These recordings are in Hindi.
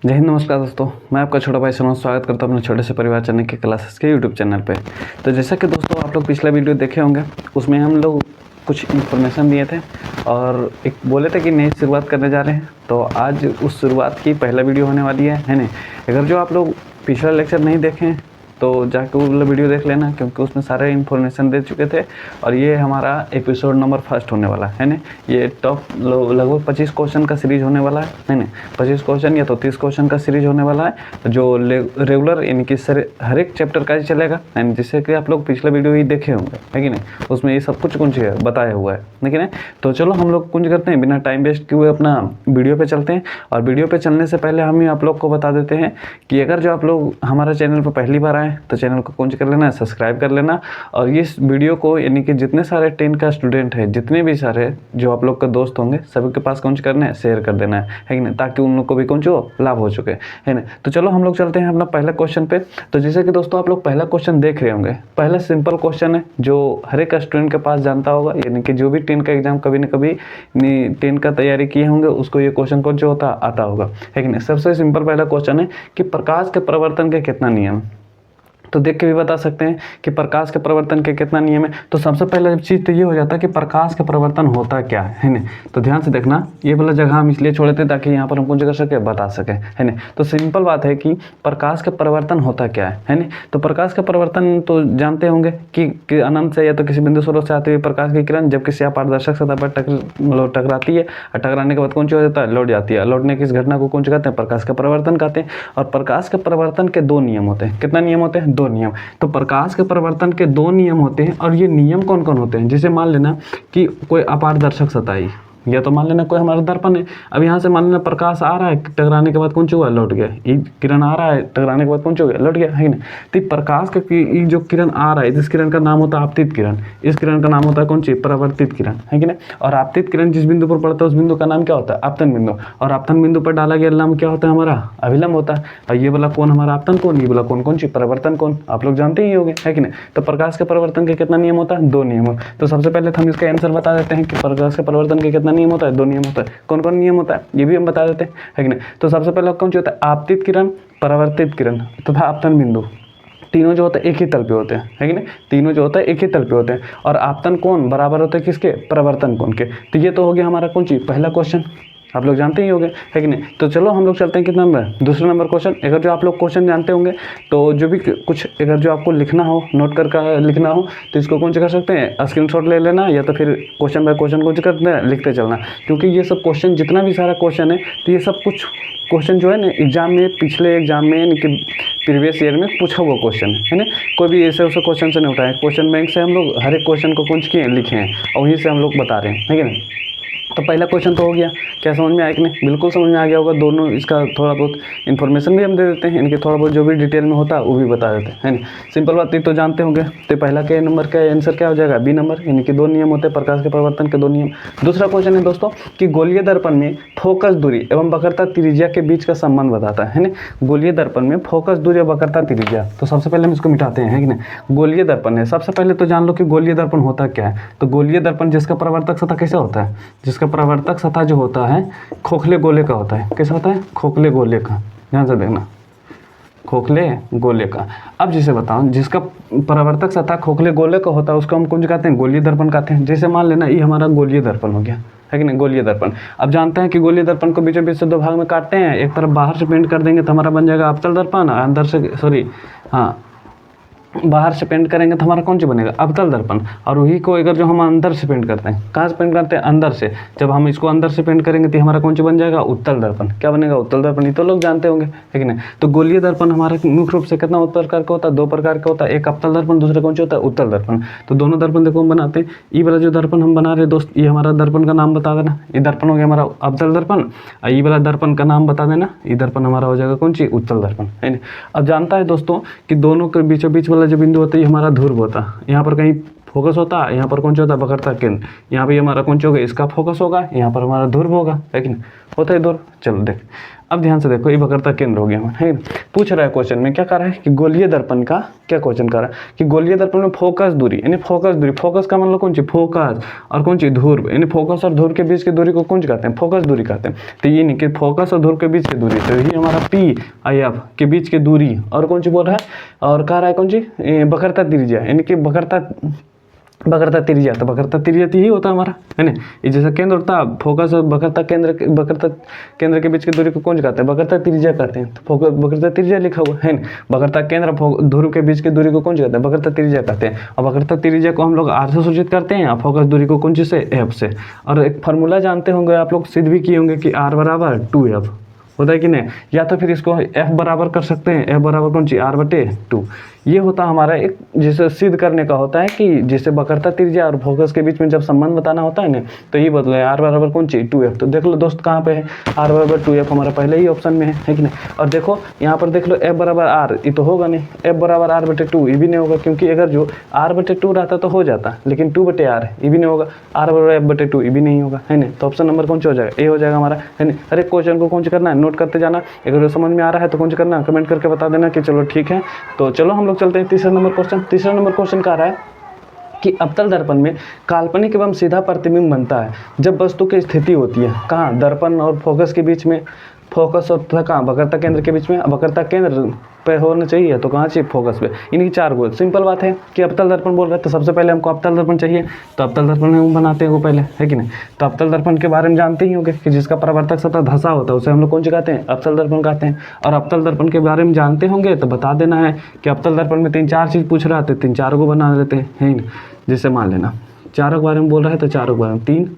जय हिंद, नमस्कार दोस्तों। मैं आपका छोटा भाई सनोज स्वागत करता हूं अपने छोटे से परिवार चैनल के क्लासेस के यूट्यूब चैनल पे। तो जैसा कि दोस्तों आप लोग पिछला वीडियो देखे होंगे, उसमें हम लोग कुछ इन्फॉर्मेशन दिए थे और एक बोले थे कि नई शुरुआत करने जा रहे हैं। तो आज उस शुरुआत की पहला वीडियो होने वाली है नहीं। अगर जो आप लोग पिछला लेक्चर नहीं देखें तो जाके वो वीडियो देख लेना, क्योंकि उसमें सारे इन्फॉर्मेशन दे चुके थे। और ये हमारा एपिसोड नंबर फर्स्ट होने वाला है ना। ये टॉप लगभग 25 क्वेश्चन का सीरीज होने वाला है ना। 25 क्वेश्चन या तो 30 क्वेश्चन का सीरीज होने वाला है, जो रेगुलर यानी कि हर एक चैप्टर का ही चलेगा, यानी जिससे कि आप लोग पिछला वीडियो ही देखे होंगे, है कि नहीं। उसमें ये सब कुछ बताया हुआ है, लेकिन नहीं। तो चलो हम लोग कुछ करते हैं, बिना टाइम वेस्ट किए अपना वीडियो पे चलते हैं। और वीडियो पे चलने से पहले हम ही आप लोग को बता देते हैं कि अगर जो आप लोग हमारा चैनल पर पहली बार आए तो चैनल को कुछ कर लेना, सब्सक्राइब कर लेना। और इस वीडियो को यानी कि जितने सारे 10 का स्टूडेंट है, जितने भी सारे जो आप लोग का दोस्त होंगे, सभी के पास कुछ करना है, शेयर कर देना है कि नहीं, ताकि उन लोग को भी कुछ लाभ हो चुके, है ना। तो चलो हम लोग चलते हैं अपना पहला क्वेश्चन पे। तो जैसे कि दोस्तों आप लोग पहला क्वेश्चन देख रहे होंगे, पहला सिंपल क्वेश्चन है जो हर एक स्टूडेंट के पास जानता होगा, यानी कि जो भी 10 का एग्जाम कभी न कभी 10 का तैयारी किए होंगे, उसको ये क्वेश्चन को जो होता आता होगा, है कि नहीं। सबसे सिंपल पहला क्वेश्चन है कि प्रकाश के परिवर्तन के कितना नियम। तो देख के भी बता सकते हैं कि प्रकाश के परिवर्तन के कितना नियम है। तो सबसे पहले चीज़ तो ये हो जाता है कि प्रकाश का परिवर्तन होता क्या है ना। तो ध्यान से देखना, ये वाला जगह हम इसलिए छोड़े थे ताकि यहाँ पर हम कुछ कर सके, बता सके, है ना। तो सिंपल बात है कि प्रकाश का परिवर्तन होता क्या है ना। तो प्रकाश का परिवर्तन तो जानते होंगे कि अनंत से या तो किसी बिंदु स्रोत से आती हुई प्रकाश की किरण जब किसी अपारदर्शक सतह पर टकराती है और टकराने के बाद कौन सी हो जाता है, लौट जाती है। लौटने की इस घटना को कौन सी कहते हैं, प्रकाश का परिवर्तन कहते हैं। और प्रकाश के परिवर्तन के 2 नियम होते हैं। कितना नियम होते हैं, 2 नियम। तो प्रकाश के परिवर्तन के 2 नियम होते हैं। और ये नियम कौन कौन होते हैं, जैसे मान लेना कि कोई अपारदर्शक सतह, या तो मान लेना कोई हमारा दर्पण है। अब यहाँ से मान लेना प्रकाश आ रहा है, टकराने के बाद कौन सा हुआ, लौट गया। ये किरण आ रहा है, टकराने के बाद कौन सा हो गया, लौट गया, है ना। तो प्रकाश का जो किरण आ रहा है, इस किरण का नाम होता है आपतित किरण। इस किरण का नाम होता है कौन सी, परावर्तित किरण, है कि ना। और आपतित किरण जिस बिंदु पर पड़ता है उस बिंदु का नाम क्या होता है, आपतन बिंदु। और आपतन बिंदु पर डाला गया नाम क्या होता है, हमारा अभिलंब होता है। और ये वाला कौन हमारा आपतन कोण, ये वाला कौन सी, परिवर्तन कोण, आप लोग जानते ही होंगे, है कि नहीं। तो प्रकाश के परिवर्तन के कितना नियम होता है, 2 नियम। तो सबसे पहले हम इसका आंसर बता देते हैं कि प्रकाश के परिवर्तन के कितना नियम होता है, 2 नियम। कौन कौन नियम होता है ये भी हम बता देते हैं, है कि नहीं। तो सबसे पहले कौन सी होता है, आपतित किरण, परावर्तित किरण तथा आपतन बिंदु। तीनों जो होता है एक ही तल पे होते हैं, है कि नहीं। तीनों जो होता है एक ही तल पे होते हैं। और आपतन कोण बराबर होते हैं किसके, परिवर्तन कोण के। तो ये तो हो गया हमारा कौन सी, पहला क्वेश्चन, आप लोग जानते ही होंगे, है कि नहीं। तो चलो हम लोग चलते हैं कितना नंबर, दूसरा नंबर क्वेश्चन। अगर जो आप लोग क्वेश्चन जानते होंगे तो जो भी कुछ अगर जो आपको लिखना हो, नोट कर लिखना हो, तो इसको कौन से कर सकते हैं, स्क्रीनशॉट ले लेना, या तो फिर क्वेश्चन बाय क्वेश्चन कुछ करते हैं, लिखते चलना। क्योंकि ये सब क्वेश्चन जितना भी सारा क्वेश्चन है, तो ये सब कुछ क्वेश्चन जो है ना एग्जाम में, पिछले एग्जाम में यानी कि प्रीवियस ईयर में पूछा हुआ क्वेश्चन है ना। कोई भी ऐसे उसे क्वेश्चन से नहीं उठाए, क्वेश्चन बैंक से हम लोग हर एक क्वेश्चन को कुछ किए लिखे हैं और वहीं से हम लोग बता रहे हैं, है कि नहीं। तो पहला क्वेश्चन तो हो गया, क्या समझ में आया कि नहीं, बिल्कुल समझ में आ गया होगा। दोनों इसका थोड़ा बहुत इन्फॉर्मेशन भी हम दे देते हैं, इनके थोड़ा बहुत जो भी डिटेल में होता है वो भी बता देते हैं, है नहीं। सिंपल बात ये तो जानते होंगे। तो पहला के नंबर का आंसर क्या हो जाएगा, बी नंबर, यानी कि 2 नियम होते हैं प्रकाश के परिवर्तन के 2 नियम। दूसरा क्वेश्चन है दोस्तों कि गोलीय दर्पण में फोकस दूरी एवं वक्रता त्रिज्या के बीच का संबंध बताता है ना। गोलीय दर्पण में फोकस दूरी और वक्रता त्रिज्या, तो सबसे पहले हम इसको मिटाते हैं, है कि नहीं। गोलीय दर्पण है, सबसे पहले तो जान लो कि गोलीय दर्पण होता क्या है। तो गोलीय दर्पण जिसका परावर्तक सतह कैसा होता है, जिसका परावर्तक सतह जो होता है खोखले गोले का होता है। कैसा होता है, खोखले गोले का, ध्यान से देखना, खोखले गोले का। अब जिसे बताऊं जिसका परावर्तक सतह खोखले गोले का होता है उसको हम कौन कहते हैं, गोलीय दर्पण कहते हैं। जैसे मान लेना ये हमारा गोलीय दर्पण हो गया, है कि नहीं, गोलीय दर्पण। अब जानते हैं कि गोलीय दर्पण को बीचों बीच से 2 भाग में काटते हैं। एक तरफ बाहर से पेंट कर देंगे तो हमारा बन जाएगा अवतल दर्पण, अंदर से बाहर से पेंट करेंगे तो हमारा कौन सा बनेगा, अवतल दर्पण। और वही को अगर जो हम अंदर से पेंट करते हैं, कहाँ से पेंट करते हैं, अंदर से। जब हम इसको अंदर से पेंट करेंगे तो हमारा कौन सा बन जाएगा, उत्तल दर्पण। क्या बनेगा, उत्तल दर्पण। ये तो लोग जानते होंगे, है कि नहीं। तो गोलीय दर्पण हमारा मुख्य रूप से कितना प्रकार का होता है, 2 प्रकार का होता है। एक अवतल दर्पण, दूसरा कौन सा होता है, उत्तल दर्पण। तो दोनों दर्पण देखो हम बनाते हैं। ये वाला जो दर्पण हम बना रहे हैं दोस्त, ये हमारा दर्पण का नाम बता देना। ये दर्पण हो गया हमारा अवतल दर्पण। और ये वाला दर्पण का नाम बता देना, ये दर्पण हमारा हो जाएगा कौन सी, उत्तल दर्पण, है ना। अब जानता है दोस्तों कि दोनों के बीचों बीच वाला जो बिंदु होता है हमारा ध्रुव होता है। यहाँ पर कहीं फोकस होता है, यहाँ पर कौन सा होता है, वक्रता केंद्र। यहाँ पे हमारा कौन सा होगा, इसका फोकस होगा, यहाँ पर हमारा ध्रुव होगा, है कि नहीं, होता है ध्रुव। चलो देख, अब ध्यान से देखो, ये वक्रता केंद्र हो गया हमारा, है। पूछ रहा है क्वेश्चन में, क्या कर रहा है कि गोलीय दर्पण का क्या क्वेश्चन कर रहा है कि गोलीय दर्पण में फोकस दूरी, यानी फोकस दूरी, फोकस का मतलब कौन सी, फोकस, और कौन सी, ध्रुव, यानी फोकस और ध्रुव के बीच की दूरी को कौन सी कहते हैं, फोकस दूरी कहते हैं। तो ये नहीं कि फोकस और ध्रुव के बीच की दूरी, तो ये हमारा PIF के बीच की दूरी, और कौन सी बोल रहा है, और कह रहा है कौन सी, वक्रता त्रिज्या, यानी कि वक्रता त्रिज्या, तो वक्रता त्रिज्या तो यही होता है हमारा, है ना। ये जैसा केंद्र होता है, फोकस और वक्रता केंद्र के बीच की दूरी को कौन कहते हैं, वक्रता त्रिज्या कहते हैं। तो फोकस वक्रता त्रिज्या लिखा हुआ है ना, वक्रता केंद्र ध्रुव के बीच की दूरी को कौन कहते हैं, वक्रता त्रिज्या कहते हैं। और वक्रता त्रिज्या को हम लोग R से सूचित करते हैं, और फोकस दूरी को कौन सी से, F से। और एक फार्मूला जानते होंगे आप लोग, सिद्ध भी किए होंगे कि R बराबर 2F होता है कि नहीं, या तो फिर इसको F बराबर कर सकते हैं, F बराबर कौन सी, R/2। ये होता हमारा एक, जिसे सिद्ध करने का होता है कि जिसे वक्रता त्रिज्या और फोकस के बीच में जब संबंध बताना होता है ना, तो ये बदले R बराबर कौन सी, 2F। तो देख लो दोस्त कहाँ पे है, R बराबर 2F हमारा पहले ही ऑप्शन में है कि नहीं। और देखो यहाँ पर देख लो F बराबर R, ये तो होगा नहीं, F बराबर R/2 ये भी नहीं होगा, क्योंकि अगर जो R/2 रहता तो हो जाता, लेकिन 2/R ये भी नहीं होगा, R बराबर F/2 ये भी नहीं होगा, है ना। तो ऑप्शन नंबर कौन सा हो जाएगा, ए हो जाएगा हमारा, है ना। हर एक क्वेश्चन को कौन सा करना है, नोट करते जाना, अगर समझ में आ रहा है तो कौन सा करना, कमेंट करके बता देना कि चलो ठीक है। तो चलो हम लोग चलते हैं तीसरा नंबर क्वेश्चन। तीसरा नंबर क्वेश्चन कह रहा है कि अवतल दर्पण में काल्पनिक एवं सीधा प्रतिबिंब बनता है जब वस्तु की स्थिति होती है कहाँ, दर्पण और फोकस के बीच में, फोकस और कहाँ, वक्रता केंद्र के बीच में, वक्रता केंद्र पे होना चाहिए तो कहाँ चाहिए, फोकस पे। इन्हीं 4 गोल, सिंपल बात है कि अवतल दर्पण बोल रहे हैं, तो सबसे पहले हमको अवतल दर्पण चाहिए, तो अवतल दर्पण हम बनाते हैं वो पहले, है कि नहीं। तो अवतल दर्पण के बारे में जानते ही होंगे कि जिसका परावर्तक सतह धंसा होता है उसे हम लोग कौन सी कहते हैं, अवतल दर्पण कहते हैं। और अवतल दर्पण के बारे में जानते होंगे तो बता देना है कि अवतल दर्पण में 3-4 चीज़ पूछ रहा है, तो 3-4 को बना लेते हैं, है ना। जैसे मान लेना 4 के बारे में बोल रहा है तो 4 के बारे में 3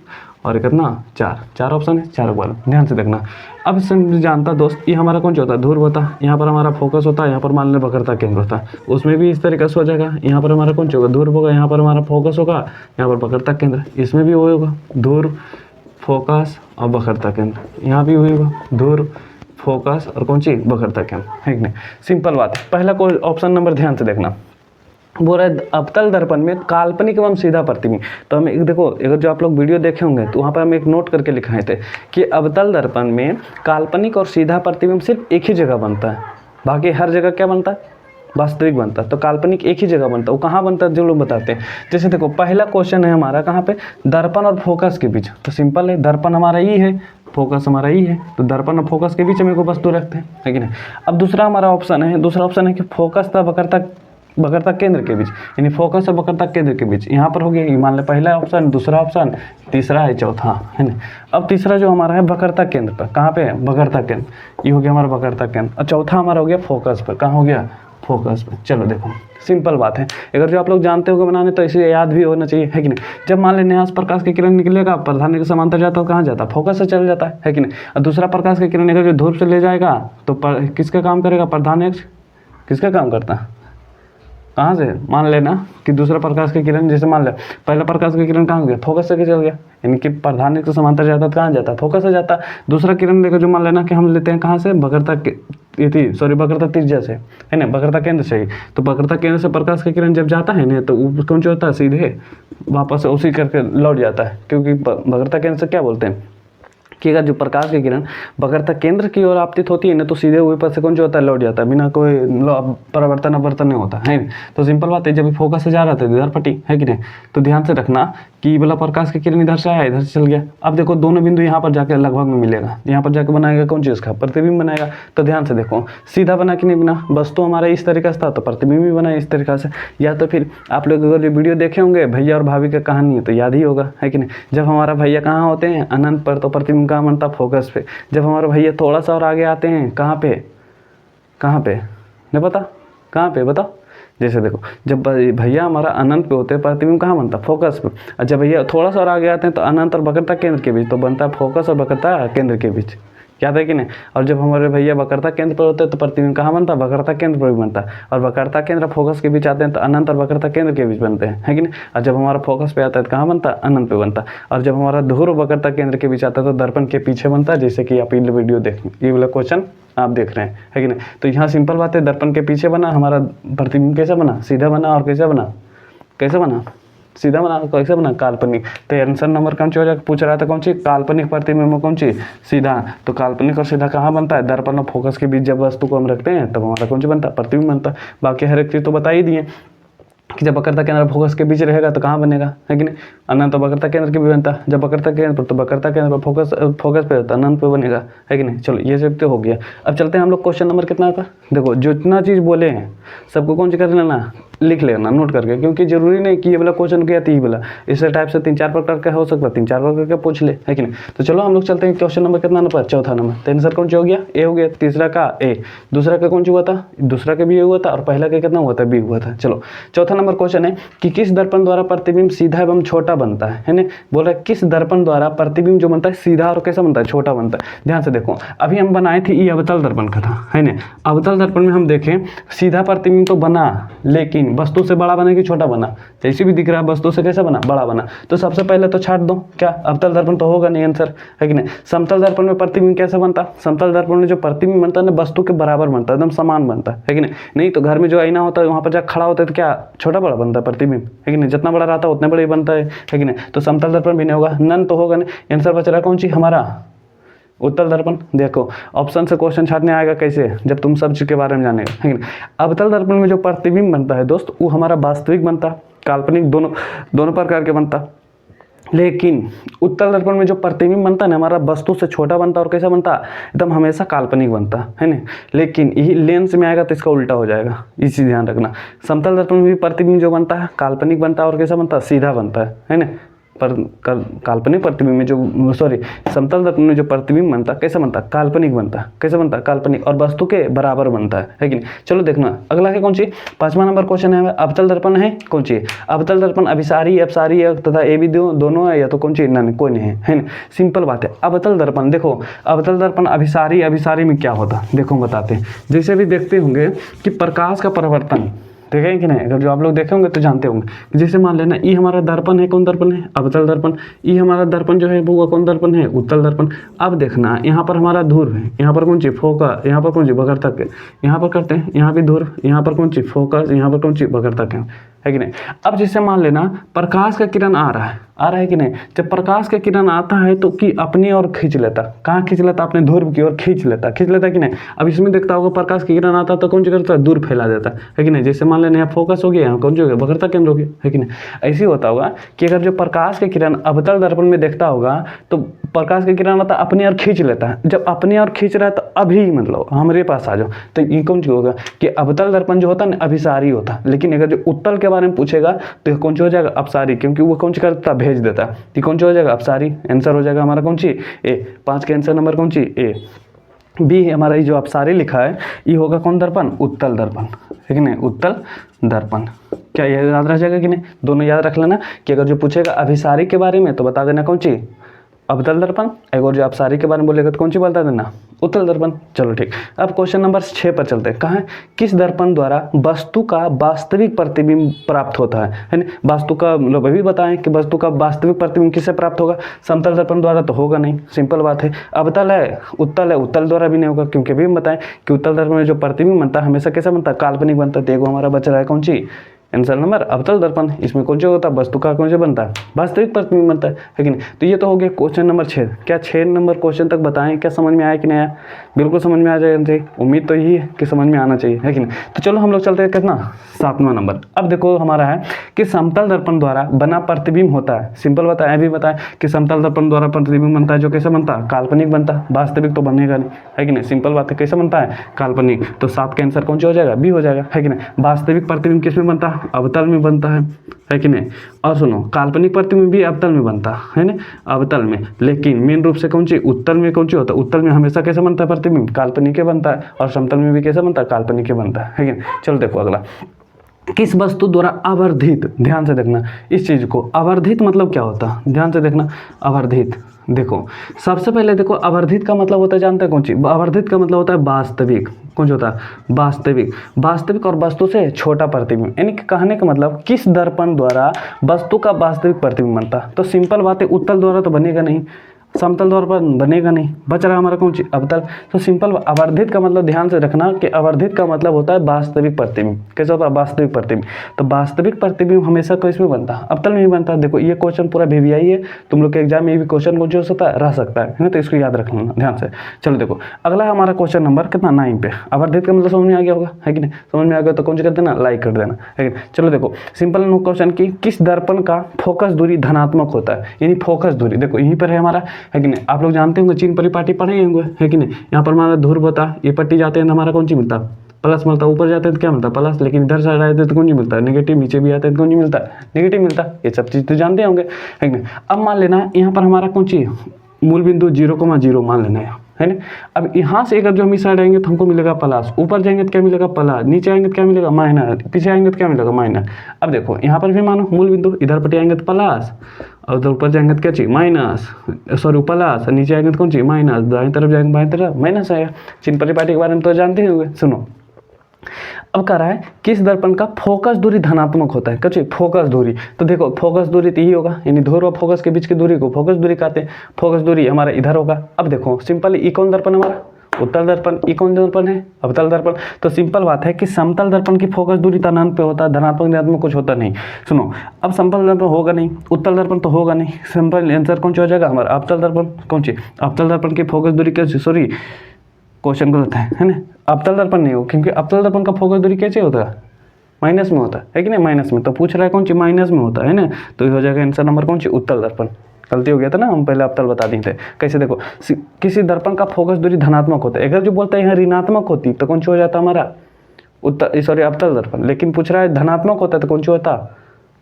और कितना 4 ऑप्शन है, 4 के बारे में ध्यान से देखना। अब इससे जानता दोस्त, ये हमारा कौन सा होता है, ध्रुव होता है, यहाँ पर हमारा फोकस होता है, यहाँ पर मान लें वक्रता केंद्र होता है, उसमें भी इस तरीके से हो जाएगा। यहाँ पर हमारा कौन सा होगा, ध्रुव होगा, यहाँ पर हमारा फोकस होगा, यहाँ पर वक्रता केंद्र, इसमें भी वही होगा, ध्रुव, फोकस और वक्रता केंद्र, यहाँ भी वही होगा, ध्रुव, फोकस और कौन सी, वक्रता केंद्र, है कि नहीं। सिंपल बात है। पहला कोई ऑप्शन नंबर ध्यान से देखना, बोल रहा है अवतल दर्पण में काल्पनिक एवं सीधा प्रतिबिंब। तो हम एक देखो, अगर जो आप लोग वीडियो देखे होंगे तो वहाँ पर हम एक नोट करके लिखाए थे कि अवतल दर्पण में काल्पनिक और सीधा प्रतिबिंब सिर्फ एक ही जगह बनता है, बाकी हर जगह क्या बनता है, वास्तविक बनता है। तो काल्पनिक एक ही जगह बनता है, वो कहाँ बनता है जो लोग बताते हैं। जैसे देखो पहला क्वेश्चन है हमारा कहाँ पे, दर्पण और फोकस के बीच, तो सिंपल है, दर्पण हमारा ये है, फोकस हमारा ये है, तो दर्पण और फोकस के बीच में को वस्तु रखते हैं, है कि नहीं। अब दूसरा हमारा ऑप्शन है, दूसरा ऑप्शन है कि फोकस था वक्रता केंद्र के बीच, यानी फोकस और वक्रता केंद्र के बीच, यहाँ पर हो गया, मान ले पहला ऑप्शन, दूसरा ऑप्शन, तीसरा है, चौथा, है ना। अब तीसरा जो हमारा है वक्रता केंद्र पर, कहाँ पे है, वक्रता केंद्र, ये हो गया हमारा वक्रता केंद्र। और चौथा हमारा हो गया फोकस पर, कहाँ हो गया, फोकस पर। चलो देखो सिंपल बात है, अगर जो आप लोग जानते हो बनाने तो इसे याद भी होना चाहिए, है कि नहीं। जब मान लें प्रकाश की किरण निकलेगा, प्रधान के समांतर जाता है, कहाँ जाता है, फोकस से चल जाता है कि नहीं। और दूसरा प्रकाश की किरण अगर जो ध्रुव से ले जाएगा तो किसका काम करेगा, प्रधान किसका काम करता है, कहाँ से, मान लेना कि दूसरा प्रकाश की किरण, जैसे मान ले पहला प्रकाश की किरण कहाँ गया, फोकस से चल गया, यानी कि प्रधान के समांतर जाता है, कहाँ जाता है, फोकस से जाता है। दूसरा किरण लेकर जो मान लेना कि हम लेते हैं कहाँ से, वक्रता त्रिज्या से, है ना, वक्रता केंद्र से ही। तो वक्रता केंद्र से प्रकाश की किरण जब जाता है ना, तो कौन सा होता है, सीधे वापस उसी करके लौट जाता है, क्योंकि वक्रता केंद्र से क्या बोलते हैं कि अगर जो प्रकाश की किरण वक्रता केंद्र की ओर आपतित होती है ना, तो सीधे ऊपर से कौन जो होता है, लौट जाता है, बिना कोई परिवर्तन नहीं होता है। तो सिंपल बात है, जब फोकस से जा रहा था इधर पट्टी, है कि नहीं। तो ध्यान से रखना कि बोला प्रकाश की किरण इधर से आया, इधर से चल गया। अब देखो दोनों बिंदु यहाँ पर जाकर लगभग में मिलेगा, यहाँ पर जाकर बनाएगा कौन चीज़ का, प्रतिबिंब बनाएगा। तो ध्यान से देखो सीधा बना कि नहीं बना, वस्तु हमारा इस तरीके से था तो प्रतिबिंब भी बना इस तरीके से। या तो फिर आप लोग अगर जो वीडियो देखे होंगे भैया और भाभी का कहानी है तो याद ही होगा, है कि नहीं। जब हमारा भैया कहाँ होते हैं, अनंत पर, तो प्रतिबिंब कहाँ बनता, फोकस पे। जब हमारे भैया थोड़ा सा और आगे आते हैं, कहाँ पे नहीं पता, कहाँ पे बताओ। जैसे देखो जब भैया हमारा अनंत पे होते हैं, प्रतिबिंब कहाँ बनता, फोकस पे। और जब भैया थोड़ा सा और आगे आते हैं तो अनंत और वक्रता केंद्र के बीच, तो बनता है फोकस और वक्रता केंद्र के बीच, याद है कि नहीं। और जब हमारे भैया वक्रता केंद्र पर होते हैं तो प्रतिबिंब कहाँ बनता है, वक्रता केंद्र पर भी बनता है। और वक्रता केंद्र फोकस के बीच आते हैं तो अनंत और वक्रता केंद्र के बीच बनते हैं, है कि नहीं। और जब हमारा फोकस पे आता है तो कहाँ बनता है, अनंत पे बनता है। और जब हमारा ध्रुव वक्रता केंद्र के बीच आता है तो दर्पण के पीछे बनता है, जैसे कि आप ये वीडियो देख, ये वाला क्वेश्चन आप देख रहे हैं, है कि नहीं। तो यहाँ सिंपल बात है, दर्पण के पीछे बना हमारा प्रतिबिंब, कैसे बना, सीधा बना, और कैसे बना सीधा बना, कैसे बना, काल्पनिक। तो आंसर नंबर कौन सी हो जाएगा, पूछ रहा था कौन सी, काल्पनिक प्रतिबिंब में कौन सी, सीधा। तो काल्पनिक और सीधा कहाँ बनता है, दर्पण और फोकस के बीच जब वस्तु को हम रखते हैं तब हमारा कौन सी बनता है, प्रतिबिंब बनता है। बाकी हर एक चीज़ तो बता ही दिए कि जब वक्रता केंद्र फोकस के बीच रहेगा तो कहाँ बनेगा, है कि नहीं, अनंत वक्रता केंद्र के भी बनता है। जब वक्रता केंद्र पर, तो वक्रता केंद्र पर फोकस पे होता है, अनंत पे बनेगा, है कि नहीं। चलो ये सब तो हो गया। अब चलते हैं हम लोग क्वेश्चन नंबर कितना का। देखो जितना चीज़ बोले हैं सबको कौन सी कर लेना, लिख लेना नोट करके, क्योंकि जरूरी नहीं कि ये वाला क्वेश्चन किया तो ये वाला, इस टाइप से 3-4 प्रकार का हो सकता है, 3-4 प्रकार का पूछ ले, है कि नहीं। तो चलो हम लोग चलते हैं क्वेश्चन नंबर कितना नंबर, चौथा नंबर। तो आंसर कौन सा हो गया, ए हो गया। तीसरा का ए, दूसरा का कौन सा हुआ था, दूसरा का भी ए हुआ था, और पहला का कितना हुआ था, बी हुआ था। चलो चौथा नंबर क्वेश्चन है कि किस दर्पण द्वारा प्रतिबिंब सीधा एवं छोटा बनता है ना। बोल रहा है किस दर्पण द्वारा प्रतिबिंब जो बनता है सीधा और कैसा बनता है, छोटा बनता है। ध्यान से देखो, अभी हम बनाए थे ये अवतल दर्पण का था, है ना। अवतल दर्पण में हम देखें सीधा प्रतिबिंब तो बना, लेकिन वस्तु से बड़ा बना कि छोटा बना, जैसे भी दिख रहा है वस्तु से कैसा बना, बड़ा बना। तो सबसे पहले तो छाट दो, क्या अवतल दर्पण तो होगा नहीं आंसर, है कि नहीं। समतल दर्पण में प्रतिबिंब कैसा बनता, समतल दर्पण में जो प्रतिबिंब बनता है ना वस्तु के बराबर बनता है, एकदम समान बनता है कि नहीं। नहीं तो घर में जो आईना होता है वहाँ पर जब खड़ा होता है तो क्या छोटा बड़ा बनता है प्रतिबिंब, है कि नहीं। जितना बड़ा रहता है उतना बड़ा ही बनता है कि नहीं। तो समतल दर्पण भी नहीं होगा, नन तो होगा नहीं। आंसर बच रहा कौन सी हमारा, उत्तल दर्पण। देखो ऑप्शन से क्वेश्चन छाटने आएगा कैसे, जब तुम सब चीज के बारे में जानेगा, है कि नहीं। अवतल दर्पण में जो प्रतिबिंब बनता है दोस्त वो हमारा वास्तविक बनता, काल्पनिक, दोनों प्रकार के बनता। लेकिन उत्तल दर्पण में जो प्रतिबिंब बनता है ना हमारा वस्तु से छोटा बनता और कैसा बनता, एकदम हमेशा काल्पनिक बनता, है ना। लेकिन यही लेंस में आएगा तो इसका उल्टा हो जाएगा, ये चीज़ ध्यान रखना। समतल दर्पण में भी प्रतिबिंब जो बनता है काल्पनिक बनता है और कैसा बनता है, सीधा बनता है ना। पर काल्पनिक प्रतिबिंब में जो समतल दर्पण में जो प्रतिबिंब बनता कैसा बनता, काल्पनिक बनता, कैसा बनता, काल्पनिक, और वस्तु के बराबर बनता है कि नहीं। चलो देखना अगला है कौन सी, 5वां नंबर क्वेश्चन है अवतल दर्पण है कौन सी, अवतल दर्पण अभिसारी अपसारी है तथा ए बी दोनों है या तो कौन सी, नहीं कोई नहीं है ना। सिंपल बात है। अवतल दर्पण देखो, अवतल दर्पण अभिसारी में क्या होता देखो बताते हैं। जैसे भी देखते होंगे कि प्रकाश का परिवर्तन, देखे कि नहीं, अगर जो आप लोग देखे होंगे तो जानते होंगे। जैसे मान लेना ये हमारा दर्पण है, कौन दर्पण है, अवतल दर्पण। ये हमारा दर्पण जो है वो कौन दर्पण है, उत्तल दर्पण। अब देखना यहाँ पर हमारा ध्रुव है, यहाँ पर कौन सी फोकस, यहाँ पर कौन सी वक्रतक है, यहाँ पर करते हैं, यहाँ भी ध्रुव, यहाँ पर कौन सी फोकस, यहाँ पर कौन सी वक्रतक है कि नहीं। अब जैसे मान लेना प्रकाश का किरण आ रहा है कि नहीं। जब प्रकाश का किरण आता है तो कि अपनी ओर खींच लेता, कहाँ खींच लेता, अपने ध्रुव की ओर खींच लेता कि नहीं। अब इसमें देखता होगा प्रकाश का किरण आता तो कौन सी करता है, दूर फैला देता है कि नहीं। जैसे मान लेना यहाँ फोकस हो गया, यहाँ कौन सी हो गया, वक्रता केंद्र हो गया, है कि नहीं। ऐसे होता होगा कि अगर जो प्रकाश के किरण अवतल दर्पण में देखता होगा तो प्रकाश का किरण आता अपनी ओर खींच लेता है। जब अपनी ओर खींच रहा है तो अभी मतलब हमारे पास आ जाओ, तो ये कौन सी होगा कि अवतल दर्पण जो होता है ना अभिसारी होता। लेकिन अगर जो उत्तल के बारे में पूछेगा तो कौन सी हो जाएगा, अपसारी, क्योंकि वो कौन सी करता, भेज देता। तो कौन सी हो जाएगा, अपसारी। आंसर हो जाएगा हमारा कौन सी, ए। 5 के आंसर नंबर कौन सी, ए। बी हमारा ये जो अपसारी लिखा है ये होगा कौन दर्पण, उत्तल दर्पण, है कि नहीं, उत्तल दर्पण। क्या ये याद रह जाएगा कि नहीं, दोनों याद रख लेना कि अगर जो पूछेगा अभिसारी के बारे में तो बता देना कौन सी, अवतल दर्पण। एक और जो अपसारी के बारे में बोलेगा तो कौन सी बता देना, उत्तल दर्पण। चलो ठीक। अब क्वेश्चन नंबर 6 पर चलते हैं। कहाँ, किस दर्पण द्वारा वस्तु का वास्तविक प्रतिबिंब प्राप्त होता है ना। वास्तु का मतलब अभी बताएं कि वस्तु का वास्तविक प्रतिबिंब किससे प्राप्त होगा, समतल दर्पण द्वारा तो होगा नहीं, सिंपल बात है। अवतल है, उत्तल द्वारा भी नहीं होगा, क्योंकि अभी हम बताएं कि उत्तल दर्पण में जो प्रतिबिंब बनता है हमेशा कैसा बनता है, काल्पनिक बनता है। देखो हमारा बच रहा है कौन सी, आंसर नंबर अवतल दर्पण। इसमें कौन सा होता है, वस्तु का कौन सा बनता है, वास्तविक प्रतिबिंब बनता है कि नहीं। तो ये तो हो गया क्वेश्चन नंबर 6। क्या 6 नंबर क्वेश्चन तक बताएं, क्या समझ में आया कि नहीं आया, बिल्कुल समझ में आ जाएगा, उम्मीद तो यही है कि समझ में आना चाहिए, है कि नहीं। तो चलो हम लोग चलते हैं कितना, 7वां नंबर। अब देखो हमारा है कि समतल दर्पण द्वारा बना प्रतिबिंब होता है, सिंपल बताएं, भी बताएं कि समतल दर्पण द्वारा प्रतिबिंब बनता है जो कैसे बनता है, काल्पनिक बनता है, वास्तविक तो बनेगा नहीं, है कि नहीं, सिंपल बात है। कैसे बनता है, काल्पनिक। तो 7 का आंसर कौन सा हो जाएगा, बी हो जाएगा, है कि नहीं। वास्तविक प्रतिबिंब किस में बनता है, अवतल में बनता है कि नहीं। और सुनो काल्पनिक प्रतिबिंब भी अवतल में बनता है ना, अवतल में। लेकिन मेन रूप से कौन सी, उत्तल में कौन सी होता है, उत्तल में हमेशा कैसे बनता है प्रतिबिंब, काल्पनिक के बनता है, और समतल में भी कैसे बनता है, काल्पनिक के बनता है कि नहीं। चलो देखो अगला, किस वस्तु द्वारा आवर्धित, ध्यान से देखना इस चीज को, आवर्धित मतलब क्या होता है, ध्यान से देखना। आवर्धित देखो सबसे पहले देखो, आवर्धित का मतलब होता है, जानते हैं कौन सी, आवर्धित का मतलब होता है वास्तविक, कौन सा होता है, वास्तविक और वस्तु से छोटा प्रतिबिंब। यानी कि कहने का मतलब किस दर्पण द्वारा वस्तु का वास्तविक प्रतिबिंब बनता। तो सिंपल बात है, उत्तल द्वारा तो बनेगा नहीं, समतल दर्पण बनेगा नहीं, बच रहा हमारा कौन चीज, अवतल। तो सिंपल आवर्धित का मतलब ध्यान से रखना कि आवर्धित का मतलब होता है वास्तविक प्रतिबिंब। कैसा होता है, वास्तविक प्रतिबिंब। तो वास्तविक प्रतिबिंब हमेशा किस में बनता है, अवतल में ही बनता है। देखो ये क्वेश्चन पूरा VVI है, तुम लोग के एग्जाम में ये भी क्वेश्चन कौन हो सकता है, रह सकता है ना, तो इसको याद रख लेना ध्यान से। चलो देखो अगला हमारा क्वेश्चन नंबर कितना 9 पे। आवर्धित का मतलब समझ में आ गया होगा, है कि नहीं, समझ में आ गया तो कौन सी कर देना, लाइक कर देना, है कि नहीं। चलो देखो सिंपल क्वेश्चन की, किस दर्पण का फोकस दूरी धनात्मक होता है, यानी फोकस दूरी देखो यहीं पर है हमारा, है कि नहीं। आप लोग जानते होंगे चीन परिपाटी पढ़े होंगे, है कि नहीं। यहाँ पर हमारा ध्रुव होता है, ये पट्टी जाते हैं तो हमारा कौन सी मिलता है, प्लस मिलता है। ऊपर जाते हैं तो क्या मिलता है, प्लस। लेकिन इधर साइड आते हैं तो कौन सी मिलता है, नेगेटिव। नीचे भी आते हैं तो कौन सी मिलता है, नेगेटिव मिलता है। ये सब चीज़ तो जानते होंगे, है कि नहीं। अब मान लेना यहाँ पर हमारा कौन सी मूल बिंदु 0,0 मान लेना है ना। अब यहाँ से अगर जो हम इस साइड आएंगे तो हमको मिलेगा प्लस, ऊपर जाएंगे तो क्या मिलेगा, प्लस, नीचे आएंगे तो क्या मिलेगा, माइनस, पीछे आएंगे तो क्या मिलेगा, माइनस। अब देखो यहाँ पर भी मानो मूल बिंदु, इधर पट्टी आएंगे तो प्लस, और उधर ऊपर जाएंगे तो क्या चाहिए, माइनस, सॉरी प्लस, नीचे आएंगे तो कौन चाहिए, माइनस, दाएं तरफ जाएंगे बाएं तरफ माइनस आएगा। चिन्ह परिपाटी के बारे में तो जानते ही होंगे। सुनो अब कह रहा है किस दर्पण का फोकस दूरी धनात्मक होता है, कच्ची फोकस दूरी। तो देखो फोकस दूरी तो यही होगा, यानी ध्रुव और फोकस के बीच की दूरी को फोकस दूरी कहते हैं। फोकस दूरी हमारा इधर होगा। अब देखो सिंपल, ई कौन दर्पण हमारा, उत्तल दर्पण, ई कौन दर्पण है, अवतल दर्पण। तो सिंपल बात है कि समतल दर्पण की फोकस दूरी तनांत पे होता है, धनात्मक ऋणात्मक कुछ होता नहीं। सुनो अब समतल दर्पण होगा नहीं, उत्तल दर्पण तो होगा नहीं, सिंपल आंसर कौन सा हो जाएगा हमारा, अवतल दर्पण। कौन सी, अवतल दर्पण की फोकस दूरी कैसे, सॉरी क्वेश्चन गलत है ना, अवतल दर्पण नहीं हो, क्योंकि अवतल दर्पण का फोकस दूरी कैसे होता है, माइनस में होता है कि नहीं, माइनस में। तो पूछ रहा है कौन सी, माइनस में होता है ना, तो ये हो जाएगा आंसर नंबर कौन सी, उत्तल दर्पण। गलती हो गया था ना, हम पहले अवतल बता दिए थे। कैसे देखो किसी दर्पण का फोकस दूरी धनात्मक होता है, अगर जो बोलता है यहाँ ऋणात्मक होती तो कौन सी हो जाता हमारा, उत्तल, सॉरी अवतल दर्पण। लेकिन पूछ रहा है धनात्मक होता है तो कौन सी होता,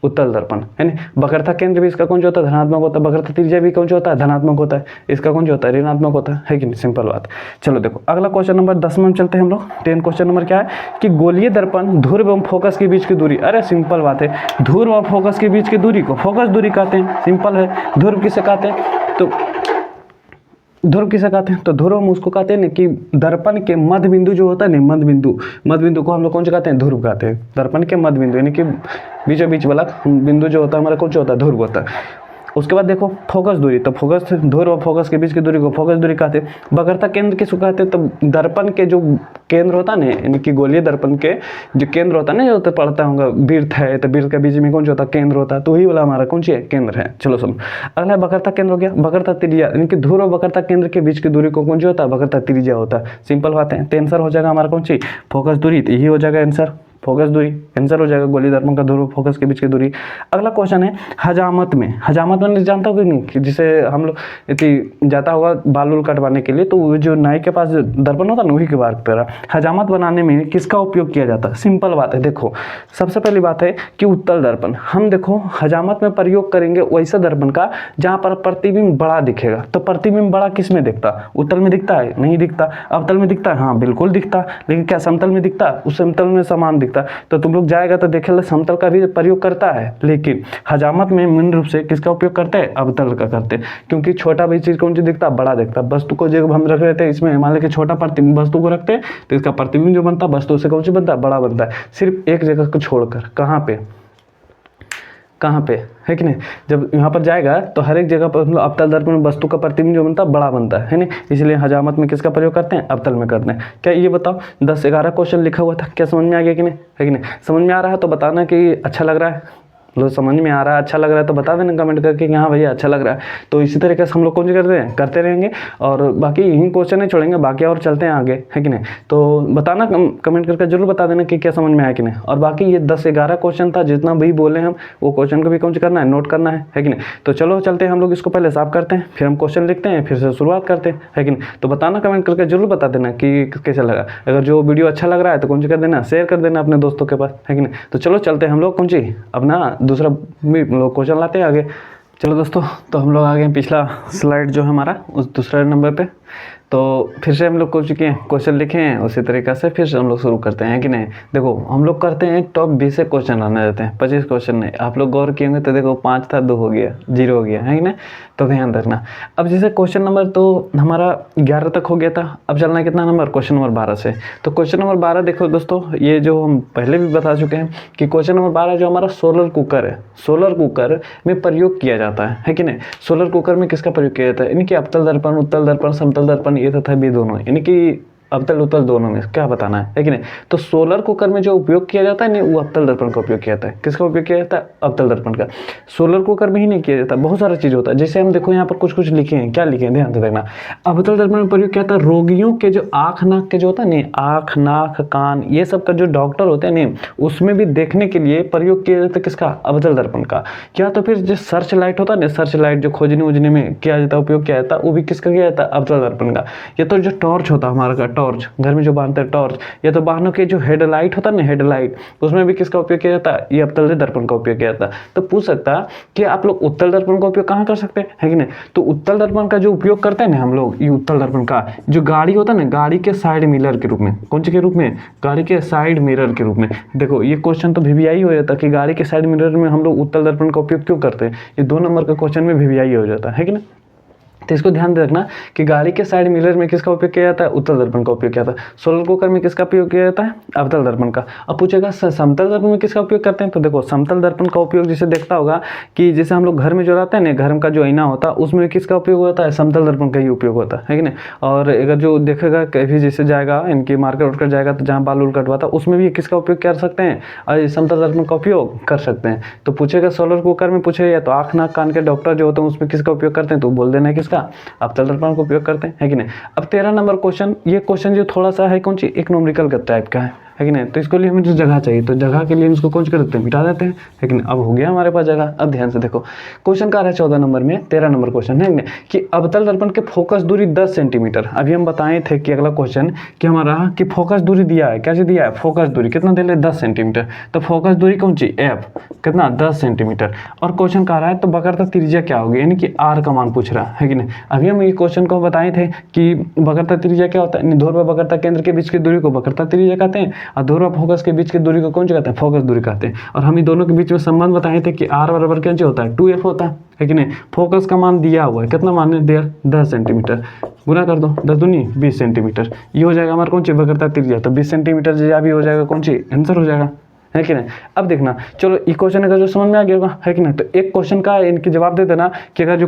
उत्तल दर्पण, है ना। वक्रता केंद्र भी इसका कौन सा होता है, धनात्मक होता है। वक्रता त्रिज्या भी कौन सा होता है, धनात्मक होता है। इसका कौन सा होता है, ऋणात्मक होता है कि नहीं, सिंपल बात। चलो देखो अगला क्वेश्चन नंबर 10 में चलते हैं हम लोग। 10 क्वेश्चन नंबर क्या है कि गोलीय दर्पण ध्रुव एवं फोकस के बीच की दूरी। अरे सिंपल बात है, ध्रुव और फोकस के बीच की दूरी को फोकस दूरी कहते हैं, सिंपल है। ध्रुव किसे कहते हैं, तो ध्रुव किसे कहते हैं, तो ध्रुव हम उसको कहते हैं ना कि दर्पण के मध्य बिंदु जो होता है ना, मध्य बिंदु को हम लोग कौन से कहते हैं, ध्रुव कहते हैं। दर्पण के मध्य बिंदु यानी कि बीचों बीच वाला बिंदु जो होता है हमारा कौन सा होता है, ध्रुव होता है। उसके बाद देखो फोकस दूरी, तो फोकस ध्रुव और फोकस के बीच की दूरी को फोकस दूरी कहते हैं। वक्रता केंद्र किसको कहते हैं, तो दर्पण के जो केंद्र होता है ना, यानी कि गोलीय दर्पण के जो केंद्र होता है ना, जो तो पढ़ता होगा वृत्त है, तो वृत्त के बीच में कौन सा होता है, केंद्र होता है। तो वही वाला हमारा कौन सी है, केंद्र है। चलो सुनो अगला वक्रता केंद्र हो गया। वक्रता त्रिज्या यानी कि ध्रुव और वक्रता केंद्र के बीच की दूरी को कौन सा होता है, वक्रता त्रिज्या होता है। सिंपल बात है, तो आंसर हो जाएगा हमारा कौन सी, फोकस दूरी। तो यही हो जाएगा आंसर, फोकस दूरी आंसर हो जाएगा, गोलीय दर्पण का ध्रुव फोकस के बीच की दूरी। अगला क्वेश्चन है हजामत में। हजामत में जानता हो कि नहीं, कि जिसे हम लोग यदि जाता होगा बाल उल कटवाने के लिए, तो वो जो नाई के पास दर्पण होता है ना, वही के बार तरह हजामत बनाने में किसका उपयोग किया जाता है। सिंपल बात है, देखो सबसे पहली बात है कि उत्तल दर्पण। हम देखो हजामत में प्रयोग करेंगे वैसा दर्पण का जहाँ पर प्रतिबिंब बड़ा दिखेगा। तो प्रतिबिंब बड़ा किस में दिखता, उत्तल में दिखता है, नहीं दिखता। अवतल में दिखता है, हाँ बिल्कुल दिखता। लेकिन क्या समतल में दिखता है, उस समतल में समान दिखता। तो तुम लोग जाएगा तो देखेगा समतल का भी प्रयोग करता है, लेकिन हजामत में मूल रूप से किसका उपयोग करते हैं, अवतल का करते हैं। क्योंकि छोटा भी चीज कौन सी दिखता, बड़ा दिखता। वस्तु को जब हम रख रहे थे इसमें, मान लीजिए छोटा प्रतिबिंब वस्तु को रखते हैं तो इसका प्रतिबिंब जो बनता है वस्तु से कौन सी बनता है, बड़ा बनता है। सिर्फ एक जगह को छोड़कर, कहाँ पे है कि नहीं। जब यहाँ पर जाएगा तो हर एक जगह पर मतलब अवतल दर्पण में वस्तु का प्रतिबिंब जो बनता है बड़ा बनता है ना। इसलिए हजामत में किसका प्रयोग करते हैं, अवतल में करते हैं। क्या ये बताओ 10-11 क्वेश्चन लिखा हुआ था, क्या समझ में आ गया कि नहीं, है कि नहीं। समझ में आ रहा है तो बताना कि अच्छा लग रहा है, लो समझ में आ रहा है, अच्छा लग रहा है तो बता देना कमेंट करके कि हाँ भैया अच्छा लग रहा है। तो इसी तरीके से हम लोग कौन सी करते रहेंगे, और बाकी यही क्वेश्चन नहीं छोड़ेंगे, बाकी और चलते हैं आगे, है कि नहीं। तो बताना कमेंट करके जरूर बता देना कि क्या समझ में आया कि नहीं। और बाकी ये 10-11 क्वेश्चन था, जितना भी बोले हम वो क्वेश्चन को भी कौन सी करना है, नोट करना है कि नहीं। तो चलो चलते हैं हम लोग, इसको पहले साफ करते हैं, फिर हम क्वेश्चन लिखते हैं, फिर से शुरुआत करते हैं, है कि नहीं। तो बताना कमेंट करके जरूर बता देना कि कैसा लगा। अगर जो वीडियो अच्छा लग रहा है तो कौन सी कर देना, शेयर कर देना अपने दोस्तों के पास, है कि नहीं। तो चलो चलते हैं हम लोग कौन सी अपना दूसरा लोग क्वेश्चन लाते हैं आगे। चलो दोस्तों, तो हम लोग आ गए पिछला स्लाइड जो है हमारा उस दूसरे नंबर पे। तो फिर से हम लोग कर चुके हैं, क्वेश्चन लिखे हैं, उसी तरीक़े से फिर से हम लोग शुरू करते हैं कि नहीं। देखो हम लोग करते हैं टॉप 20 क्वेश्चन आने देते हैं, 25 क्वेश्चन नहीं। आप लोग गौर किए होंगे तो देखो 5 था 2 हो गया, 0 हो गया है कि नहीं, तो ध्यान रखना। अब जैसे क्वेश्चन नंबर तो हमारा 11 तक हो गया था, अब चलना है कितना नंबर, क्वेश्चन नंबर 12 से। तो क्वेश्चन नंबर 12 देखो दोस्तों, ये जो हम पहले भी बता चुके हैं कि क्वेश्चन नंबर 12 जो हमारा सोलर कुकर है, सोलर कुकर में प्रयोग किया जाता है कि नहीं। सोलर कुकर में किसका प्रयोग किया जाता है, यानी कि अवतल दर्पण, उत्तल दर्पण, समतल दर्पण, ये तथा भी दोनों, यानी कि अवतल उत्तल दोनों में क्या बताना है कि नहीं। तो सोलर कुकर में जो उपयोग किया जाता है नहीं, वो अवतल दर्पण का उपयोग किया जाता है। किसका उपयोग किया जाता है, अवतल दर्पण का। सोलर कुकर में ही नहीं किया जाता, बहुत सारा चीज़ होता है। जैसे हम देखो यहाँ पर कुछ कुछ लिखे हैं, क्या लिखे हैं ध्यान से देखना। अवतल दर्पण में प्रयोग किया जाता है रोगियों के जो आँख नाक के जो होता है नहीं, आँख नाक कान ये सब का जो डॉक्टर होते हैं नहीं, उसमें भी देखने के लिए प्रयोग किया जाता है किसका, अवतल दर्पण का। क्या तो फिर जो सर्च लाइट होता है ना, सर्च लाइट जो खोजने वोजने में किया जाता है, उपयोग किया जाता है, वो भी किसका किया जाता है, अवतल दर्पण का। या तो जो टॉर्च होता है हमारा का, टॉर्च घर में जो बांधते हैं टॉर्च, या तो वाहनों के जो हेडलाइट होता है ना, हेडलाइट, उसमें भी किसका उपयोग किया जाता है, ये अवतल दर्पण का उपयोग किया जाता है। तो पूछ सकता है कि आप लोग उत्तल दर्पण का उपयोग कहाँ कर सकते हैं, है कि नहीं। तो उत्तल दर्पण का जो उपयोग करते हैं ना हम लोग, ये उत्तल दर्पण का जो गाड़ी होता है ना, गाड़ी के साइड मिरर के रूप में, कौन से के रूप में, गाड़ी के साइड मिरर के रूप में। देखो ये क्वेश्चन तो VVI हो जाता है कि गाड़ी के साइड मिरर में हम लोग उत्तल दर्पण का उपयोग क्यों करते हैं, ये 2 नंबर का क्वेश्चन में VVI हो जाता है कि नहीं। तो इसको ध्यान दे रखना कि गाड़ी के साइड मिरर में किसका उपयोग किया जाता है, उत्तल दर्पण का उपयोग किया जाता है। सोलर कुकर में किसका उपयोग किया जाता है, अवतल दर्पण का। अब पूछेगा समतल दर्पण में किसका उपयोग करते हैं, तो देखो समतल दर्पण का उपयोग जैसे देखता होगा कि जैसे हम लोग घर में जो रहता है ना, घर का जो आईना होता है उसमें किसका उपयोग होता है, समतल दर्पण का ही उपयोग होता है कि नहीं। और अगर जो देखेगा कभी जैसे जाएगा इनकी मार्केट उठकर जाएगा तो जहाँ बाल उल कटवाता उसमें भी किसका उपयोग कर सकते हैं, और समतल दर्पण का उपयोग कर सकते हैं। तो पूछेगा सोलर कुकर में पूछे या तो आँख नाक कान के डॉक्टर जो होते हैं उसमें किसका उपयोग करते हैं, तो बोल देना है किसका, अवतल दर्पण का उपयोग करते हैं, है कि नहीं। अब 13 नंबर क्वेश्चन, ये क्वेश्चन जो थोड़ा सा है कौन सी, एक न्यूमेरिकल का टाइप का है कि नहीं। तो इसके लिए हमें जो जगह चाहिए, तो जगह के लिए इसको कौन कर देते हैं, मिटा देते हैं, लेकिन अब हो गया हमारे पास जगह। अब ध्यान से देखो क्वेश्चन का रहा है 14 नंबर में, 13 नंबर क्वेश्चन है कि अवतल दर्पण के फोकस दूरी 10 सेंटीमीटर। अभी हम बताए थे कि अगला क्वेश्चन कि हमारा कि फोकस दूरी दिया है, कैसे दिया है, फोकस दूरी कितना दे रहे, 10 सेंटीमीटर। तो फोकस दूरी कौन सी, एफ, कितना 10 सेंटीमीटर। और क्वेश्चन का रहा है तो वक्रता त्रिज्या क्या होगी, यानी कि आर का मान पूछ रहा है कि नहीं। अभी हम ये क्वेश्चन को बताए थे कि वक्रता त्रिज्या क्या होता है, ध्रुव वक्रता केंद्र के बीच की दूरी को वक्रता त्रिज्या कहते हैं, और ध्रुव फोकस के बीच की दूरी को कौन सा कहते हैं, फोकस दूरी कहते हैं। और हम इन दोनों के बीच में संबंध बताए थे कि आर बराबर क्या होता है, 2f होता है कि नहीं। फोकस का मान दिया हुआ है, कितना मान दिया, 10 सेंटीमीटर, गुना कर दो 10 दूनी 20 सेंटीमीटर, ये हो जाएगा हमारा कौन सी वक्रता त्रिज्या। तो 20 सेंटीमीटर जो भी हो जाएगा कौन सी, आंसर हो जाएगा, है कि नहीं। अब देखना चलो ये क्वेश्चन का जो समझ में आ गया होगा, है कि नहीं। तो एक क्वेश्चन का इनकी जवाब दे देना कि अगर जो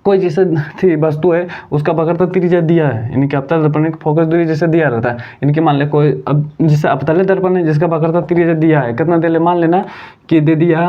कोई जैसे थी वस्तु है उसका वक्रता त्रिज्या दिया है, यानी कि अवतल दर्पण में फोकस दूरी जैसे दिया रहता है, यानी कि मान ले कोई अब जैसे अवतल दर्पण है जिसका वक्रता त्रिज्या दिया है, कितना दे ले, मान लेना कि दे दिया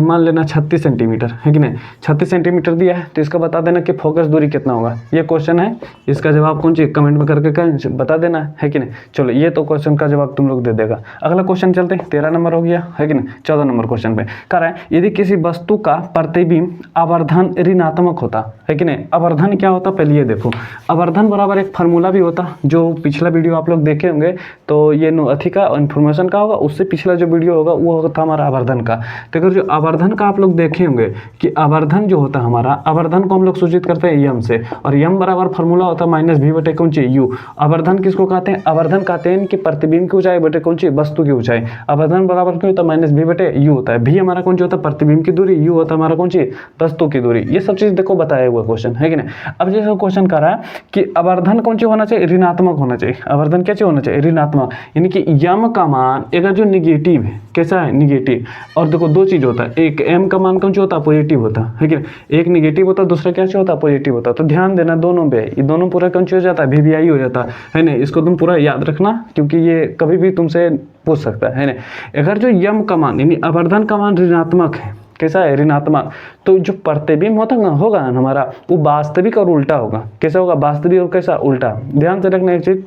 मान लेना 36 सेंटीमीटर, है कि नहीं, 36 सेंटीमीटर दिया है। तो इसका बता देना कि फोकस दूरी कितना होगा। ये क्वेश्चन है, इसका जवाब कौन सी कमेंट में करके बता देना, है कि नहीं। चलो ये तो क्वेश्चन का जवाब तुम लोग दे देगा। अगला क्वेश्चन चलते हैं, 13 नंबर हो गया, है कि नहीं। 14 नंबर क्वेश्चन पे कह रहा है यदि किसी वस्तु का प्रतिबिंब आवर्धन ऋणात्मक होता, है कि नहीं। आवर्धन क्या होता, पहले ये देखो, आवर्धन बराबर एक फार्मूला भी होता, जो पिछला वीडियो आप लोग देखे होंगे तो ये अथी का इन्फॉर्मेशन का होगा, उससे पिछला जो वीडियो होगा वो होता हमारा आवर्धन का। तो अगर जो आवर्धन का आप लोग देखे होंगे कि आवर्धन जो होता है हमारा, आवर्धन को हम लोग सूचित करते हैं यम से, और यम बराबर फार्मूला होता है -v बटे कौन सी, यू। आवर्धन किसको कहते हैं, आवर्धन कहते हैं कि प्रतिबिंब की ऊंचाई बटे कौन सी, वस्तु की ऊंचाई। आवर्धन बराबर क्यों होता है, -v बटे यू होता है। v हमारा कौन सी होता है, प्रतिबिंब की दूरी, यू होता है हमारा कौन सी, वस्तु की दूरी। ये सब चीज देखो बताया हुआ क्वेश्चन, है कि नहीं। अब जैसे क्वेश्चन कर रहा है कि आवर्धन कौन सी होना चाहिए, ऋणात्मक होना चाहिए। आवर्धन क्या होना चाहिए, ऋणात्मक, यानी कि यम का मान अगर जो निगेटिव है, कैसा है, निगेटिव। और देखो दो चीज होता है, एक एम का मान कौन सा होता है, पॉजिटिव होता है कि नहीं। एक निगेटिव होता है, दूसरा क्या होता है, पॉजिटिव होता है। तो ध्यान देना दोनों पे, ये दोनों पूरा कौन सी हो जाता है, VVI हो जाता है ना। इसको तुम पूरा याद रखना क्योंकि ये कभी भी तुमसे पूछ सकता है ना। अगर जो यम का मान यानी आवर्धन का मान ऋणात्मक है, कैसा है, ऋणात्मक, तो जो प्रतिबिंब होता है होगा हमारा वो वास्तविक और उल्टा होगा। कैसा होगा, वास्तविक और कैसा, उल्टा। ध्यान से रखना एक चीज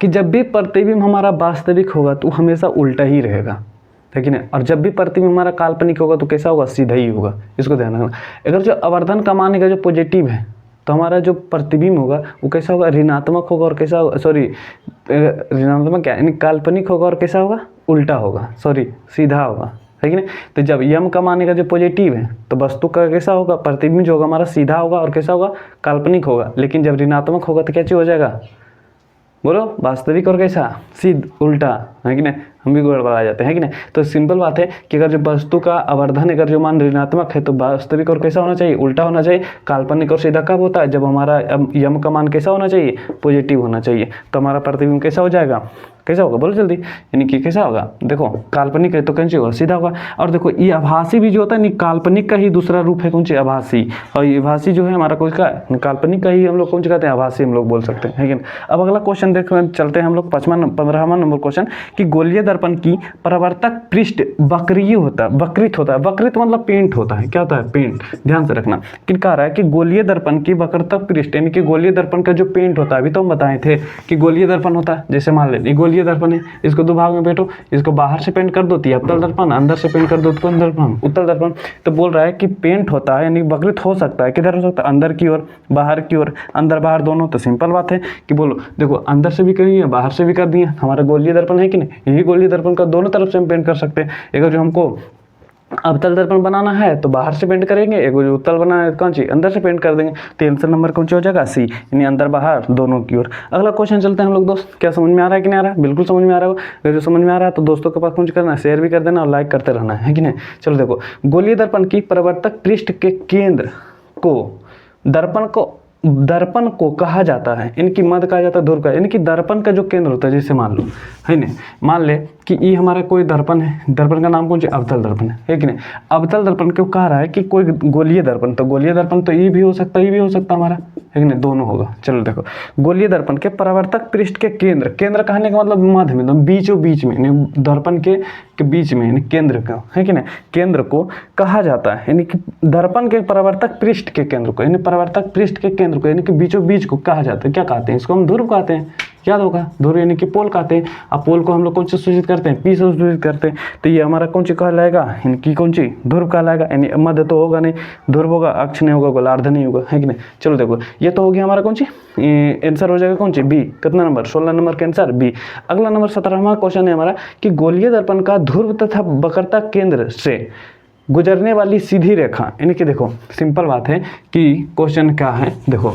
कि जब भी प्रतिबिंब हमारा वास्तविक होगा तो हमेशा उल्टा ही रहेगा, है कि नहीं। और जब भी प्रतिबिंब हमारा काल्पनिक होगा तो कैसा होगा, सीधा ही होगा। इसको ध्यान रखना। अगर जो आवर्धन का मान है जो पॉजिटिव है तो हमारा जो प्रतिबिंब होगा वो कैसा होगा, ऋणात्मक होगा, और कैसा होगा, सॉरी ऋणात्मक क्या, यानी काल्पनिक होगा, और कैसा होगा, उल्टा होगा, सॉरी सीधा होगा, है कि नहीं। तो जब यम का मान का जो पॉजिटिव है तो वस्तु का कैसा होगा, प्रतिबिंब जो होगा हमारा सीधा होगा और कैसा होगा, काल्पनिक होगा। लेकिन जब ऋणात्मक होगा तो क्या चीज हो जाएगा, बोलो, वास्तविक और कैसा, सिद्ध, उल्टा, है कि नहीं, हम भी गड़बड़ा जाते हैं कि नहीं। तो सिंपल बात है कि अगर जो वस्तु का आवर्धन अगर जो मान ऋणात्मक है तो वास्तविक और कैसा होना चाहिए, उल्टा होना चाहिए। काल्पनिक और सीधा कब होता है, जब हमारा यम का मान कैसा होना चाहिए, पॉजिटिव होना चाहिए। तो हमारा प्रतिबिंब कैसा हो जाएगा, कैसा होगा, बोलो जल्दी, यानी कि कैसा होगा, देखो काल्पनिक है तो कौन सी होगा, सीधा होगा। और देखो ये आभासी भी जो होता है नहीं, काल्पनिक का ही दूसरा रूप है कौन सी, आभासी। और ये आभासी जो है हमारा कोई का काल्पनिक का ही हम लोग कौन सी कहते हैं, आभासी हम लोग बोल सकते हैं, है कि नहीं। अब अगला क्वेश्चन देखो, चलते हैं हम लोग 15वां नंबर क्वेश्चन कि गोलीय दर्पण की परावर्तक पृष्ठ वक्रीय होता है, वक्रित होता है। वक्रित मतलब पेंट होता है, क्या होता है, पेंट, ध्यान से रखना। किन कह रहा है कि गोलीय दर्पण की वक्रतक पृष्ठ यानी कि गोलीय दर्पण का जो पेंट होता है, अभी तो हम बताए थे कि गोलीय दर्पण होता है, जैसे मान ले गोलीय दर्पण है, इसको दो भाग में बैठो, इसको बाहर से पेंट कर दो तो अवतल दर्पण, अंदर से पेंट कर दो तो दर्पण, उत्तल दर्पण। तो बोल रहा है कि पेंट होता है यानी वक्रित हो सकता है, किधर हो सकता है, अंदर की ओर, बाहर की ओर, अंदर बाहर दोनों। तो सिंपल बात है कि बोलो देखो अंदर से भी करिए बाहर से भी कर दिए, हमारा गोलीय दर्पण है कि नहीं, यही गोलीय दर्पण का दोनों तरफ से हम पेंट कर सकते हैं। अगर जो हमको अवतल दर्पण बनाना है तो बाहर से पेंट करेंगे, एक जो उत्तल बनाना है कौन सी, अंदर से पेंट कर देंगे। तो आंसर नंबर कौन सा हो जाएगा, सी, यानी अंदर बाहर दोनों की ओर। अगला क्वेश्चन चलते हैं हम लोग दोस्त, क्या समझ में आ रहा है कि नहीं आ रहा है, बिल्कुल समझ में आ रहा है। अगर जो समझ में आ रहा है तो दोस्तों के पास कुछ करना है, शेयर भी कर देना और लाइक करते रहना है कि नहीं। चलो देखो, गोलीय दर्पण की परावर्तक पृष्ठ के केंद्र को दर्पण को कहा जाता है, इनकी मध्य कहा जाता है ध्रुव का, यानी कि दर्पण का जो केंद्र होता है, जैसे मान लो है ना, मान ले कि ये हमारा कोई दर्पण है, दर्पण का नाम कौन सा, अवतल दर्पण है कि नहीं। अवतल दर्पण क्यों कह रहा है कि कोई गोलीय दर्पण, तो गोलीय दर्पण तो ये भी हो सकता है, ये भी हो सकता है हमारा, है कि नहीं, दोनों होगा। चलो देखो, गोलीय दर्पण के परावर्तक पृष्ठ के केंद्र, केंद्र कहने का मतलब मध्य में, बीचों बीच में, दर्पण के बीच में, यानी केंद्र का, है कि नहीं, केंद्र को कहा जाता है, यानी कि दर्पण के परावर्तक पृष्ठ के केंद्र को, यानी परावर्तक पृष्ठ के केंद्र को, यानी कि बीचों बीच को कहा जाता है, क्या कहते हैं, इसको हम ध्रुव कहते हैं, याद होगा, ध्रुव यानी कि पोल कहते हैं। अब पोल को हम लोग कौन से सूचित करते हैं, पी से सूचित करते हैं। तो ये हमारा कौन सी कहलाएगा, इनकी कौन सी, ध्रुव कहलाएगा, यानी मध्य तो होगा नहीं, ध्रुव होगा, अक्ष नहीं होगा, गोलार्ध नहीं होगा, है कि नहीं। चलो देखो, ये तो हो गया हमारा कौन सी, आंसर हो जाएगा कौन सी, बी। कितना नंबर, 16 नंबर का आंसर बी। अगला नंबर 17वां क्वेश्चन है हमारा कि गोलीय दर्पण का ध्रुव तथा वक्रता केंद्र से गुजरने वाली सीधी रेखा, यानी कि देखो सिंपल बात है कि क्वेश्चन क्या है, देखो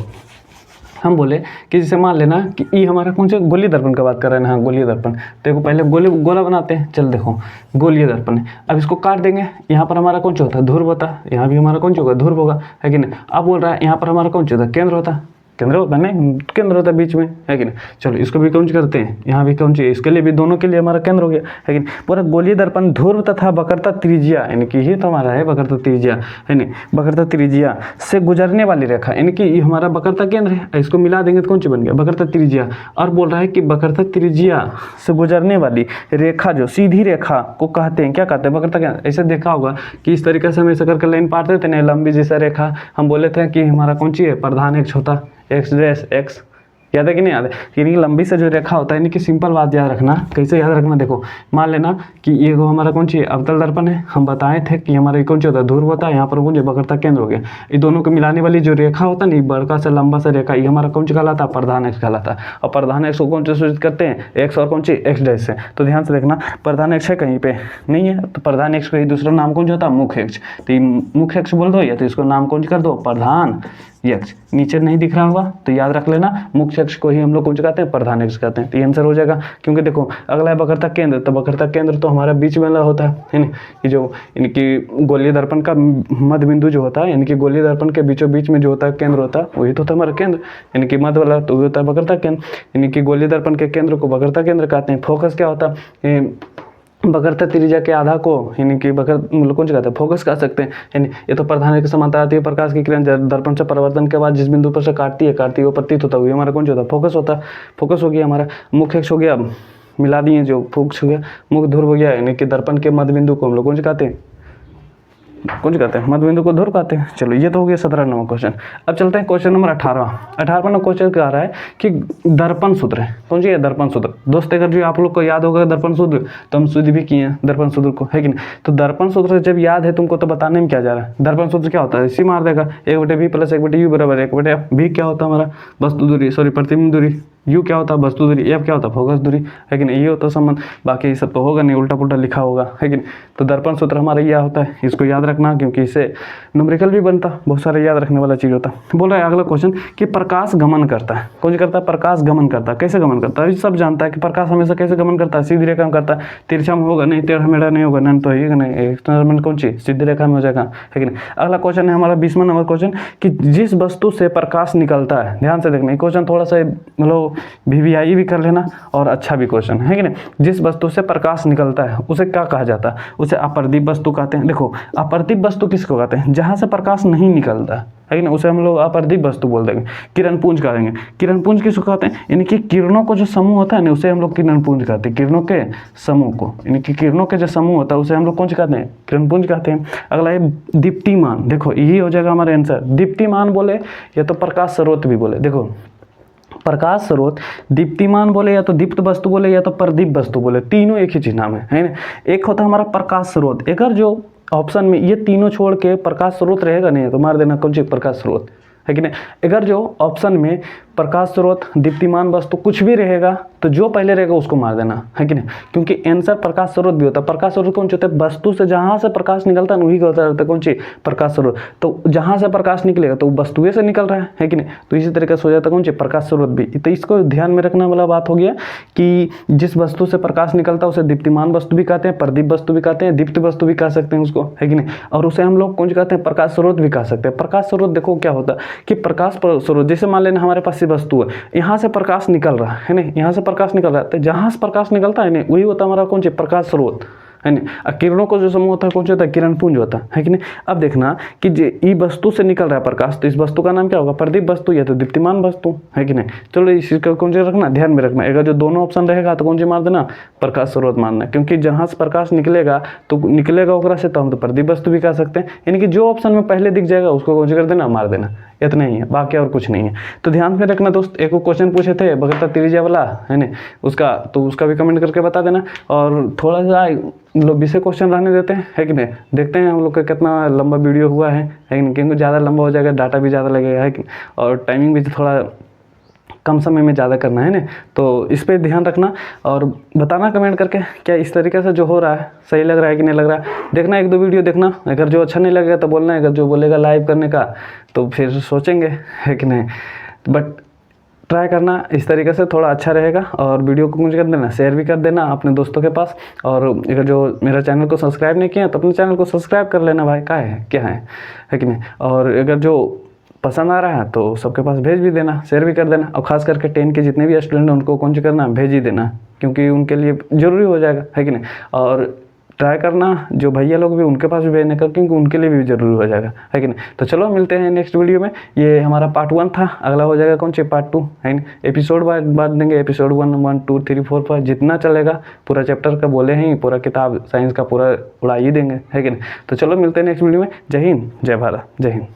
हम बोले कि जैसे मान लेना कि ये हमारा कौन सा गोलीय दर्पण का बात कर रहे हैं, हाँ गोलीय दर्पण। देखो पहले गोला बनाते हैं, चल देखो गोलीय दर्पण है, अब इसको काट देंगे, यहाँ पर हमारा कौन सा होता है, ध्रुव होता है, यहाँ भी हमारा कौन सा होगा, ध्रुव होगा, है कि नहीं। अब बोल रहा है यहाँ पर हमारा कौन सा होता है, केंद्र होता है, केंद्र होता है नहीं, केंद्र होता है बीच में, है कि नहीं। चलो इसको भी कौन करते हैं, यहाँ भी कौन चाहिए, इसके लिए भी, दोनों के लिए हमारा केंद्र हो गया, है कि नहीं। पूरा गोलीय दर्पण ध्रुव तथा वक्रता त्रिज्या, यानी कि ये तो हमारा है वक्रता त्रिज्या, है नहीं, वक्रता त्रिज्या से गुजरने वाली रेखा, यानी कि ये हमारा वक्रता केंद्र है, इसको मिला देंगे तो कौन सी बन गया, वक्रता त्रिज्या। और बोल रहा है कि वक्रता त्रिज्या से गुजरने वाली रेखा जो सीधी रेखा को कहते हैं, क्या कहते हैं, वक्रता केंद्र। ऐसे देखा होगा कि इस तरीके से हम ऐसा करके लाइन पाते थे ना, लंबी जैसा रेखा, हम बोले थे कि हमारा कौन सी है, प्रधान अक्ष होता, एक्स डैश एक्स, याद है कि नहीं याद है, यानी लंबी से जो रेखा होता है, यानी कि सिंपल बात याद रखना, कैसे याद रखना, देखो मान लेना कि ये हमारा कौन सी अवतल दर्पण है, हम बताए थे कि हमारा कौन सा होता है, ध्रुव होता है, यहाँ पर कौन सा वक्रता केंद्र हो गया। ये दोनों को मिलाने वाली जो रेखा होता है ना, बड़का सा लंबा सा रेखा, ये हमारा कौन सा कहलाता है, प्रधान अक्ष कहलाता है। और प्रधान अक्ष को कौन से सूचित करते हैं, एक्स और कौन सी, एक्स डैश से। तो ध्यान से देखना, प्रधान अक्ष है कहीं पे नहीं है, तो प्रधान अक्ष का ही दूसरा नाम कौन सा होता है, मुख्य अक्ष। तो मुख्य अक्ष बोल दो या तो इसको नाम कौन सा कर दो, प्रधान अक्ष। नीचे नहीं दिख रहा होगा तो याद रख लेना, मुख्य अक्ष को ही हम लोग कौन सा कहते हैं, प्रधान अक्ष कहते हैं। तो ये आंसर हो जाएगा, क्योंकि देखो अगला है वक्रता केंद्र, तो वक्रता केंद्र तो हमारा बीच में होता है ना, ये जो इनकी गोलीय दर्पण का मध्य बिंदु जो होता है, यानी कि गोलीय दर्पण के बीचों बीच में जो होता है केंद्र होता है, वही तो होता है हमारा केंद्र, यानी कि मध्य वाला तो होता है वक्रता केंद्र, यानी कि गोलीय दर्पण के केंद्र को वक्रता केंद्र कहते हैं। फोकस क्या होता है, वक्रता त्रिज्या के आधा को, यानी कि मतलब कौन सा कहते हैं, फोकस कह सकते हैं, यानी ये तो प्रधान के समांतर आती है, प्रकाश की किरण दर्पण से परावर्तन के बाद जिस बिंदु पर से काटती है वो प्रतीत होता है, हमारा कौन सा होता है, फोकस होता है। फोकस हो गया हमारा, मुख्य अक्ष हो गया, मिला दिए जो फोकस हो गया, मुख्य ध्रुव हो गया, यानी कि दर्पण के मध्य बिंदु को हम लोग कौन सा कहते हैं, कौन सा कहते हैं, मध्य बिंदु को ध्रुव कहते हैं। चलो ये तो हो गया 17 नंबर क्वेश्चन। अब चलते हैं क्वेश्चन नंबर 18वां नंबर क्वेश्चन क्या आ रहा है कि दर्पण सूत्र है, कौन सी है, दर्पण सूत्र। दोस्त अगर जो आप लोग को याद होगा दर्पण सूत्र, तो हम शुद्ध भी किए हैं दर्पण सूत्र को, है कि नहीं। तो दर्पण सूत्र जब याद है तुमको तो बताने में क्या जा रहा है, दर्पण सूत्र क्या होता है, इसी मार देगा 1/v + 1/u = 1/f। भी क्या होता है हमारा वस्तु दूरी, सॉरी प्रतिबिंब दूरी, यू क्या होता है वस्तु दूरी, एफ क्या होता है फोकस दूरी, है कि नहीं, ये होता है संबंध। बाकी ये सब तो होगा नहीं, उल्टा पुल्टा लिखा होगा, है कि नहीं। तो दर्पण सूत्र हमारा यह होता है, इसको याद रखना क्योंकि इससे न्यूमेरिकल भी बनता, बहुत सारे याद रखने वाला चीज़ होता है। बोल रहा है अगला क्वेश्चन कि प्रकाश गमन करता है, कौन करता है, प्रकाश गमन करता है। कैसे गमन करता है, सब जानता है कि प्रकाश हमेशा कैसे गमन करता है, सीधी रेखा में करता है, तिरछा में होगा नहीं, टेढ़ा मेढ़ा नहीं होगा, नहीं तो है नहीं, एक्सपेरिमेंट कौन सी सीधी रेखा में हो जाएगा, है कि नहीं। अगला क्वेश्चन है हमारा 20वां नंबर क्वेश्चन कि जिस वस्तु से प्रकाश निकलता है, ध्यान से देखना, ये क्वेश्चन थोड़ा सा मतलब VVI भी कर लेना और अच्छा भी क्वेश्चन है कि नहीं। जिस वस्तु से प्रकाश निकलता है उसे क्या कहा जाता है, उसे अप्रदीप वस्तु कहते हैं। देखो अप्रदीप वस्तु किसको कहते हैं, जहाँ से प्रकाश नहीं निकलता है कि ना, उसे हम लोग अप्रदीप वस्तु बोल देंगे, किरण पुंज कह देंगे। किरण पुंज किसको कहते हैं, यानी कि किरणों को जो समूह होता है ना उसे हम लोग किरण पुंज कहते हैं, किरणों के समूह को, यानी कि किरणों के जो समूह होता है उसे हम लोग कौन सी कहते हैं, किरण पुंज कहते हैं। अगला है दीप्तिमान, देखो यही हो जाएगा हमारा आंसर। दीप्तिमान बोले या तो प्रकाश स्रोत भी बोले, देखो प्रकाश स्रोत, दीप्तिमान बोले या तो दीप्त वस्तु बोले या तो प्रदीप वस्तु बोले, तीनों एक ही चीज नाम है ना। एक होता है हमारा प्रकाश स्रोत, अगर जो ऑप्शन में ये तीनों छोड़ के प्रकाश स्रोत रहेगा नहीं तो मार देना कौन सी प्रकाश स्रोत, है कि नहीं। अगर जो ऑप्शन में प्रकाश स्रोत, दीप्तिमान वस्तु कुछ भी रहेगा तो जो पहले रहेगा उसको मार देना, है कि नहीं, क्योंकि आंसर प्रकाश स्रोत भी होता है। प्रकाश स्रोत कौन सी होता है, वस्तु से जहाँ से प्रकाश निकलता है वही होता रहता है कौन सी प्रकाश स्रोत। तो जहाँ से प्रकाश निकलेगा तो वस्तुएं से निकल रहा है कि नहीं, तो इसी तरीके से हो जाता है कौन सी प्रकाश स्रोत भी। तो इसको ध्यान में रखने वाला बात हो गया कि जिस वस्तु से प्रकाश निकलता है उसे दीप्तिमान वस्तु भी कहते हैं, प्रदीप वस्तु भी कहते हैं, दीप्त वस्तु भी कह सकते हैं उसको, है कि नहीं। और उसे हम लोग कौन सी कहते हैं, प्रकाश स्रोत भी कह सकते हैं। प्रकाश स्रोत देखो क्या होता है कि प्रकाश स्रोत, जैसे मान लेना हमारे पास ये वस्तु है, यहाँ से प्रकाश निकल रहा है नहीं, यहाँ से प्रकाश निकल रहा है, तो जहाँ से प्रकाश निकलता है नहीं वही होता है हमारा कौन सी प्रकाश स्रोत, है नहीं। किरणों को जो समूह होता है कौन सा होता है, किरण पुंज होता है कि नहीं। अब देखना कि ये वस्तु से निकल रहा है प्रकाश, तो इस वस्तु का नाम क्या होगा, प्रदीप वस्तु या तो दीप्तिमान वस्तु, है कि नहीं। चलो इसका कौन सा रखना, ध्यान में रखना, अगर जो दोनों ऑप्शन रहेगा तो कौन सी मार देना, प्रकाश स्रोत मारना, क्योंकि जहाँ से प्रकाश निकलेगा तो निकलेगा ओकरा से, तो हम तो प्रदीप वस्तु भी कह सकते हैं, यानी कि जो ऑप्शन में पहले दिख जाएगा उसको कौन सा कर देना, मार देना, इतना ही है, बाकी और कुछ नहीं है। तो ध्यान में रखना दोस्त, एक क्वेश्चन पूछे थे बगता त्रिज्या वाला, है ना, उसका तो उसका भी कमेंट करके बता देना। और थोड़ा सा मतलब 20 क्वेश्चन रहने देते हैं, है कि नहीं, देखते हैं हम लोग का कितना लंबा वीडियो हुआ है कि नहीं, क्योंकि ज़्यादा लंबा हो जाएगा, डाटा भी ज़्यादा लगेगा, है कि, और टाइमिंग भी थोड़ा कम समय में ज़्यादा करना है ना। तो इस पर ध्यान रखना और बताना कमेंट करके क्या इस तरीके से जो हो रहा है सही लग रहा है कि नहीं लग रहा है। देखना एक दो वीडियो देखना, अगर जो अच्छा नहीं लगेगा तो बोलना, अगर जो बोलेगा लाइव करने का तो फिर सोचेंगे, है कि नहीं। बट ट्राई करना इस तरीके से, थोड़ा अच्छा रहेगा। और वीडियो को कुछ कर देना, शेयर भी कर देना अपने दोस्तों के पास। और अगर जो मेरा चैनल को सब्सक्राइब नहीं किया तो अपने चैनल को सब्सक्राइब कर लेना भाई, क्या है कि नहीं। और अगर जो पसंद आ रहा है तो सबके पास भेज भी देना, शेयर भी कर देना। और खास करके 10 के जितने भी स्टूडेंट हैं उनको कौन सी करना, भेज ही देना, क्योंकि उनके लिए ज़रूरी हो जाएगा, है कि नहीं। और ट्राई करना जो भैया लोग भी उनके पास भी भेजने का, क्योंकि उनके लिए भी जरूरी हो जाएगा, है कि नहीं। तो चलो मिलते हैं नेक्स्ट वीडियो में। ये हमारा पार्ट 1 था, अगला हो जाएगा कौन सी पार्ट 2, है ना। एपिसोड बांट देंगे, एपिसोड 1, 1, 2, 3, 4, 5 जितना चलेगा, पूरा चैप्टर का बोले हैं, पूरा किताब साइंस का पूरा उड़ा ही देंगे, है कि नहीं। तो चलो मिलते हैं नेक्स्ट वीडियो में। जय हिंद, जय भारत, जय हिंद।